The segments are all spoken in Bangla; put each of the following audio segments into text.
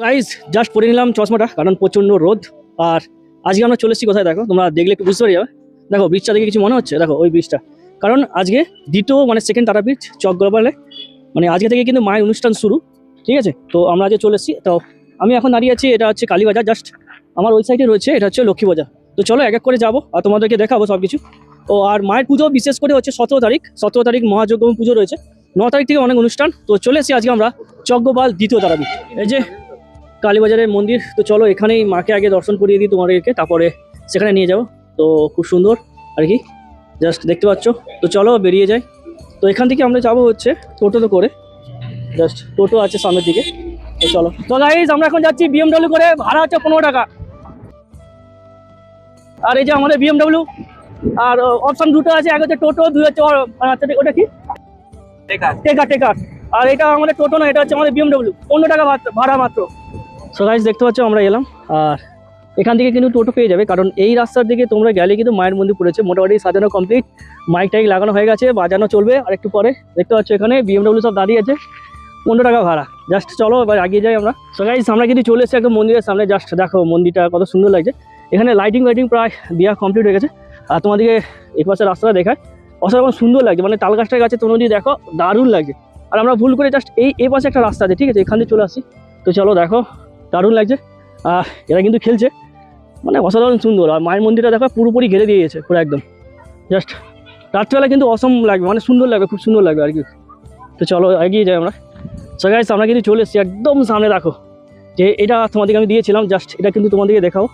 গাইস জাস্ট পরে নিলাম চশমাটা, কারণ প্রচন্ড রোদ। আর আজকে আমরা চলে এসেছি কোথায় দেখো, তোমরা দেখলে একটু বুঝতে পারি যাবে। দেখো ব্রিজটা দেখে কিছু মনে হচ্ছে? দেখো ওই ব্রিজটা, কারণ আজকে দ্বিতীয় সেকেন্ড তারাপীঠ চক গ্লোবালে আজকে থেকে কিন্তু মায়ের অনুষ্ঠান শুরু। ঠিক আছে, তো আমরা আজকে চলে এসেছি। তো আমি এখন দাঁড়িয়ে আছি, এটা হচ্ছে কালীবাজার, জাস্ট আমার ওই সাইডে রয়েছে, এটা হচ্ছে লক্ষ্মী বাজার। তো চলো এক এক করে যাবো আর তোমাদেরকে দেখাবো সব কিছু। ও আর মায়ের পুজো বিশেষ করে হচ্ছে 17 তারিখ মহাযজ্ঞ পুজো রয়েছে, 9 তারিখ থেকে অনেক অনুষ্ঠান। তো চলে এসেছি আজকে আমরা চকগোপাল দ্বিতীয় তারাপীঠ, এই যে কালীবাজারের মন্দির। তো চলো এখানেই মাকে আগে দর্শন করিয়ে দিই তোমাদেরকে, তারপরে সেখানে নিয়ে যাবো। তো খুব সুন্দর আর কি, জাস্ট দেখতে পাচ্ছ। তো চলো বেরিয়ে যাই। তো এখান থেকে আমরা যাবো হচ্ছে টোটোতে করে, জাস্ট টোটো আছে সামনের দিকে। তো চলো। তো গাইস আমরা এখন যাচ্ছি BMW করে, ভাড়া হচ্ছে 15 টাকা। আর এই যে আমাদের BMW, আর অপশন দুটো আছে, এক হচ্ছে টোটো, দুই হচ্ছে ওটা কি টেকার। আর এটা আমাদের টোটো না, এটা হচ্ছে আমাদের BMW, 15 টাকা ভাড়া মাত্র। সো গাইস দেখতে পাচ্ছ আমরা এলাম, আর এখান থেকে কিন্তু টোটো পেয়ে যাবে, কারণ এই রাস্তার দিকে তোমরা গেলে কিন্তু মায়ের মন্দির পড়েছে, মোটামুটি সাজানো কমপ্লিট, মাইক টাইক লাগানো হয়ে গেছে, বাজানো চলবে। আর একটু পরে দেখতে পাচ্ছ এখানে BMW সব দাঁড়িয়ে আছে, 15 টাকা ভাড়া। জাস্ট চলো এবার এগিয়ে যাই আমরা। সো গাইস আমরা কিন্তু চলে এসেছি একদম মন্দিরের সামনে, জাস্ট দেখো মন্দিরটা কত সুন্দর লাগছে। এখানে লাইটিং প্রায় দেওয়া কমপ্লিট হয়ে গেছে। আর তোমাদেরকে এই পাশে রাস্তাটা দেখায়, অসাধারণ সুন্দর লাগছে, তাল গাছটার কাছে তোমরা যদি দেখো দারুণ লাগছে। আর আমরা ভুল করে জাস্ট এই পাশে একটা রাস্তা আছে, ঠিক আছে, এখান থেকে চলে আসি। তো চলো দেখো দারুণ লাগছে। এরা কিন্তু খেলছে, অসাধারণ সুন্দর। আর মায়ের মন্দিরটা দেখো পুরোপুরি ঘিরে দিয়েছে পুরো একদম, জাস্ট রাত্রিবেলা কিন্তু অসম লাগবে, সুন্দর লাগবে, খুব সুন্দর লাগবে আর কি। তো চলো এগিয়ে যাই আমরা। সো গাইস আমরা কিন্তু চলে এসেছি একদম সামনে, দেখো যে এটা তোমাদেরকে আমি দিয়েছিলাম, জাস্ট এটা কিন্তু তোমাদেরকে দেখাও।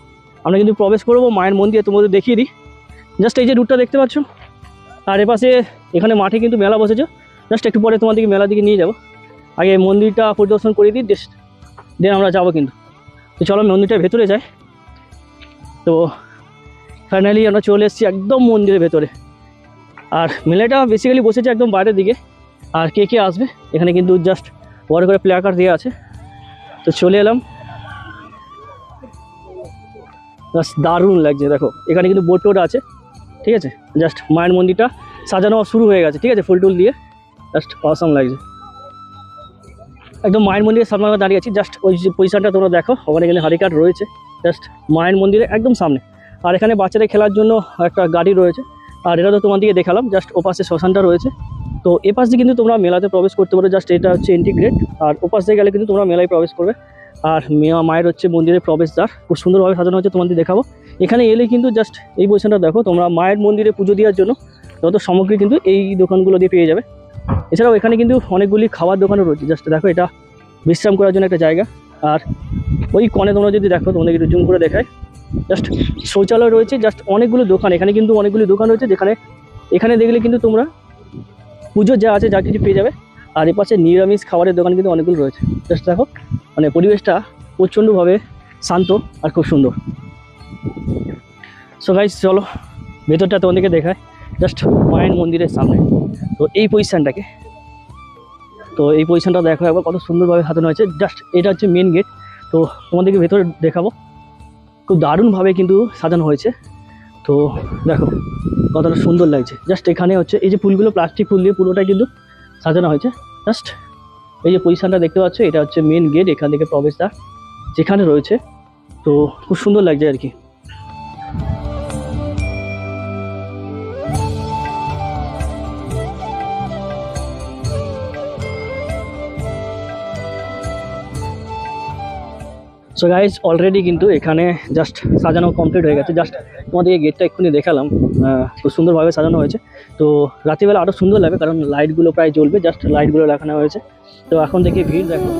আমরা কিন্তু প্রবেশ করবো মায়ের মন্দিরে, তোমাদের দেখিয়ে দিই। জাস্ট এই যে রুটটা দেখতে পাচ্ছ, আর এপাশে এখানে মাঠে কিন্তু মেলা বসেছে, জাস্ট একটু পরে তোমাদেরকে মেলা দিকে নিয়ে যাবো। আগে মন্দিরটা পরিদর্শন করে দিই, দেন আমরা যাবো কিন্তু। তো চলো মন্দিরটার ভেতরে যাই। তো ফাইনালি আমরা চলে এসেছি একদম মন্দিরের ভেতরে। আর মেলাটা বেসিক্যালি বসেছে একদম বাইরের দিকে। আর কে কে আসবে এখানে কিন্তু জাস্ট বড় করে প্ল্যাকার্ড দেওয়া আছে। তো চলে এলাম, জাস্ট দারুণ লাগছে। দেখো এখানে কিন্তু বোট টোট আছে, ঠিক আছে, জাস্ট মায়ের মন্দিরটা সাজানো শুরু হয়ে গেছে, ঠিক আছে, ফুল টুল দিয়ে, জাস্ট অসাম লাগছে। একদম মায়ের মন্দিরের সামনে আমরা দাঁড়িয়ে আছি, জাস্ট ওই যে পজিশনটা তোমরা দেখো, ওখানে এখানে হারিকাট রয়েছে জাস্ট মায়ের মন্দিরে একদম সামনে। আর এখানে বাচ্চাদের খেলার জন্য একটা গাড়ি রয়েছে। আর এটা তো তোমাদেরকে দেখালাম, জাস্ট ওপাশে শ্মশানটা রয়েছে। তো এপাশ দিয়ে কিন্তু তোমরা মেলাতে প্রবেশ করতে পারো, জাস্ট এটা হচ্ছে এন্ট্রি গেট। আর ওপাশ দিয়ে গেলে কিন্তু তোমরা মেলায় প্রবেশ করবে। আর মায়ের হচ্ছে মন্দিরের প্রবেশদ্বার খুব সুন্দরভাবে সাজানো হচ্ছে, তোমাদের দেখাবো। এখানে এলে কিন্তু জাস্ট এই পজিশনটা দেখো, তোমরা মায়ের মন্দিরে পুজো দেওয়ার জন্য যত সামগ্রী কিন্তু এই দোকানগুলো দিয়ে পেয়ে যাবে। এছাড়াও এখানে কিন্তু অনেকগুলি খাবার দোকানও রয়েছে, জাস্ট দেখো এটা বিশ্রাম করার জন্য একটা জায়গা। আর ওই কনে তোমরা যদি দেখো, তোমাদের একটু জুম করে দেখায়, জাস্ট শৌচালয় রয়েছে, জাস্ট অনেকগুলো দোকান। এখানে কিন্তু অনেকগুলি দোকান রয়েছে, যেখানে এখানে দেখলে কিন্তু তোমরা পুজো যা আছে যা কিছু পেয়ে যাবে। আর এপাশে নিরামিষ খাবারের দোকান কিন্তু অনেকগুলো রয়েছে। জাস্ট দেখো পরিবেশটা প্রচণ্ডভাবে শান্ত আর খুব সুন্দর। সো গাইস চলো ভেতরটা তোমাদেরকে দেখায়, জাস্ট মায়ের মন্দিরের সামনে। তো এই পজিশানটাকে, তো এই পজিশানটা দেখো একবার কত সুন্দরভাবে সাজানো হয়েছে। জাস্ট এটা হচ্ছে মেন গেট। তো তোমাদেরকে ভেতরে দেখাবো, খুব দারুণভাবে কিন্তু সাজানো হয়েছে। তো দেখো কতটা সুন্দর লাগছে। জাস্ট এখানে হচ্ছে এই যে ফুলগুলো, প্লাস্টিক ফুল দিয়ে পুরোটাই কিন্তু সাজানো হয়েছে। জাস্ট এই যে পজিশানটা দেখতে পাচ্ছ, এটা হচ্ছে মেন গেট, এখান থেকে প্রবেশদ্বার যেখানে রয়েছে। তো খুব সুন্দর লাগছে আর কি। সো গাইজ অলরেডি কিন্তু এখানে জাস্ট সাজানো কমপ্লিট হয়ে গেছে। জাস্ট তোমাদের এই গেটটা এক্ষুনি দেখালাম, খুব সুন্দরভাবে সাজানো হয়েছে। তো রাত্রিবেলা আরও সুন্দর লাগবে, কারণ লাইটগুলো প্রায় জ্বলবে, জাস্ট লাইটগুলো লাগানো হয়েছে। তো এখন থেকে ভিড় দেখো।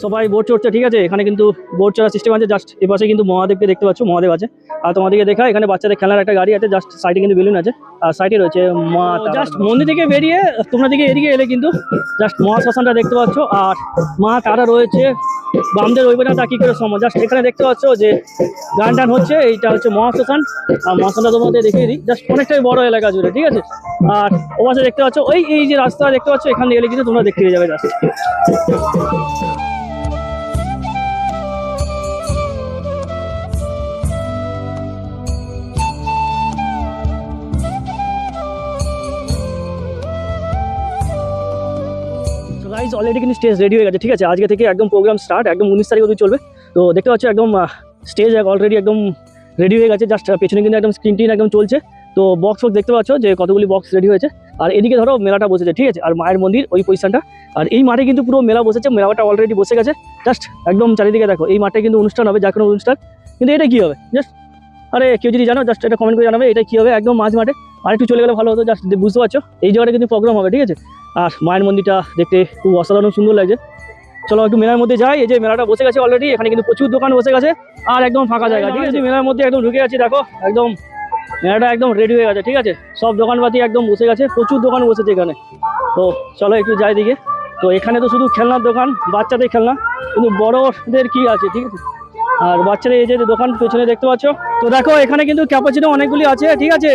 সবাই বোট চড়ছে, ঠিক আছে, এখানে কিন্তু বোট চড়ার সিস্টেম আছে। জাস্ট এপাশে কিন্তু মহাদেবকে দেখতে পাচ্ছ, মহাদেব আছে। আর তোমাদেরকে দেখা এখানে বাচ্চাদের খেলার একটা গাড়ি আছে, জাস্ট সাইডে কিন্তু বেলুন আছে। আর সাইডে রয়েছে মা। জাস্ট মন্দির থেকে বেরিয়ে তোমরা দিকে এদিকে এলে কিন্তু জাস্ট মহাশ্মশানটা দেখতে পাচ্ছ। আর মা তারা রয়েছে বামদের ওই পাশে তাকি করে সময়। জাস্ট এখানে দেখতে পাচ্ছ যে গান টান হচ্ছে, এইটা হচ্ছে মহাশ্মশান। আর মহাশ্মশানটা তোমাদের দেখিয়ে দিই, জাস্ট অনেকটাই বড় এলাকা জুড়ে, ঠিক আছে। আর ও পাশে দেখতে পাচ্ছ এই যে রাস্তা দেখতে পাচ্ছ, এখানে এলে কিন্তু তোমরা দেখতে পেয়ে যাবে জাস্ট। অলরেডি কিন্তু স্টেজ রেডি হয়ে গেছে, ঠিক আছে। আজকে থেকে একদম প্রোগ্রাম স্টার্ট, একদম 19 তারিখ অবধি চলবে। তো দেখতে পাচ্ছ একদম স্টেজ অলরেডি একদম রেডি হয়ে গেছে, জাস্ট পেছনে কিন্তু একদম স্ক্রিন টিন একদম চলছে। তো বক্স দেখতে পাচ্ছ যে কতগুলি বক্স রেডি হয়েছে। আর এদিকে ধরো মেলাটা বসেছে, ঠিক আছে। আর মায়ের মন্দির ওই পজিশনটা, আর এই মাঠে কিন্তু পুরো মেলা বসেছে, মেলাটা অলরেডি বসে গেছে। জাস্ট একদম চারিদিকে দেখো, এই মাঠে কিন্তু অনুষ্ঠান হবে, যা কোনো অনুষ্ঠান। কিন্তু এটা কী হবে জাস্ট, আরে কেউ যদি জানো জাস্ট এটা কমেন্ট করে জানাবে এটা কী হবে। একদম মাঝ মাঠে আর একটু চলে গেলে ভালো হতো, জাস্ট বুঝতে পারছো এই জায়গাটা কিন্তু প্রোগ্রাম হবে, ঠিক আছে। আর মায়ের মন্দিরটা দেখতে খুব অসাধারণ সুন্দর লাগছে। চলো একটু মেলার মধ্যে যাই। এই যে মেলাটা বসে গেছে অলরেডি, এখানে কিন্তু প্রচুর দোকান বসে গেছে আর একদম ফাঁকা জায়গা, ঠিক আছে। মেলার মধ্যে একদম ঢুকে গেছি, দেখো একদম মেলাটা একদম রেডি হয়ে গেছে, ঠিক আছে। সব দোকানপাতি একদম বসে গেছে, প্রচুর দোকান বসেছে এখানে। তো চলো একটু যাই দিকে। তো এখানে তো শুধু খেলনার দোকান, বাচ্চাদের খেলনা, কিন্তু বড়দের কি আছে, ঠিক আছে। আর বাচ্চাদের এই যে দোকান পেছনে দেখতে পাচ্ছ। তো দেখো এখানে কিন্তু ক্যাপাচিনো অনেকগুলি আছে, ঠিক আছে।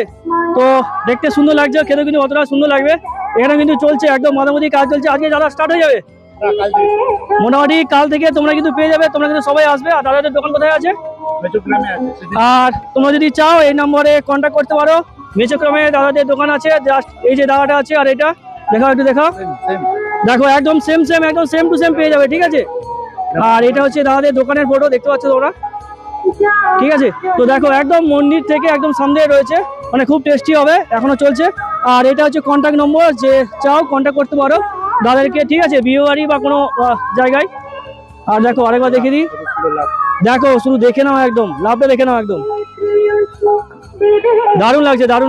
তো দেখতে সুন্দর লাগছে, খেতে কিন্তু অতটা সুন্দর লাগবে। এখানে কিন্তু চলছে একদম মাঝামাঝি কাজ চলছে, আজকে যারা স্টার্ট হয়ে যাবে মোটামুটি কাল থেকে তোমরা কিন্তু পেয়ে যাবে, তোমরা কিন্তু সবাই আসবে। আর দাদাদের দোকান কোথায় আছে? আর তোমরা যদি চাও এই নম্বরে কন্ট্যাক্ট করতে পারো। মেচোক্রমে দাদাদের দোকান আছে, জাস্ট এই যে দাদাটা আছে আর এটা দেখাও, একটু দেখাও, দেখো একদম সেম একদম সেম টু সেম পেয়ে যাবে, ঠিক আছে। আর এটা হচ্ছে দাদাদের দোকানের ফটো, দেখতে পাচ্ছ তোমরা, ঠিক আছে। তো দেখো একদম মন্দির থেকে একদম সামনে রয়েছে, মানে খুব টেস্টি হবে, এখনো চলছে। আর এটা হচ্ছে কন্ট্যাক্ট নম্বর, যে চাও কন্ট্যাক্ট করতে পারো দাদাদেরকে, ঠিক আছে, বিয়ে বাড়ি বা কোনো জায়গায়। আর দেখো আরেকবার দেখে দিই, দেখো শুধু দেখে নাও, একদম লাভটা দেখে নাও, একদম দারুণ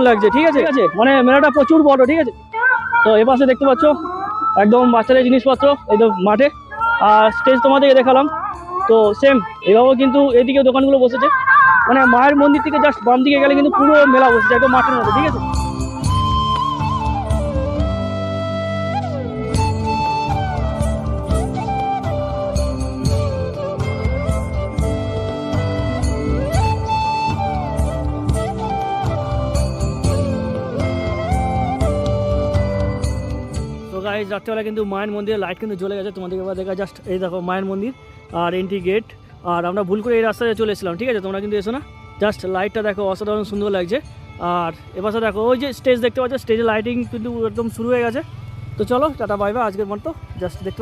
লাগছে, ঠিক আছে। মানে মেলাটা প্রচুর বড়, ঠিক আছে। তো এপাশে দেখতে পাচ্ছ একদম বাচ্চাদের জিনিসপত্র একদম মাঠে। আর স্টেজ তোমাদেরকে দেখালাম, তো সেম এভাবেও কিন্তু এদিকে দোকানগুলো বসেছে। মানে মায়ের মন্দির থেকে জাস্ট বাম দিকে গেলে কিন্তু পুরো মেলা বসেছে একদম মাঠের মধ্যে, ঠিক আছে। গাইজ রাত্রেবেলা কিন্তু মায়ের মন্দিরে লাইট কিন্তু জ্বলে গেছে, তোমাদেরকে এবার দেখা। জাস্ট এই দেখো মায়ের মন্দির আর এন্ট্রি গেট। আর আমরা ভুল করে এই রাস্তায় চলে এসেছিলাম, ঠিক আছে, তোমরা কিন্তু এসো না। জাস্ট লাইটটা দেখো অসাধারণ সুন্দর লাগছে। আর এপাশে দেখো ওই যে স্টেজ দেখতে পাচ্ছ, স্টেজে লাইটিং কিন্তু একদম শুরু হয়ে গেছে। তো চলো টাটা বাই বাই আজকের মতো, জাস্ট দেখতে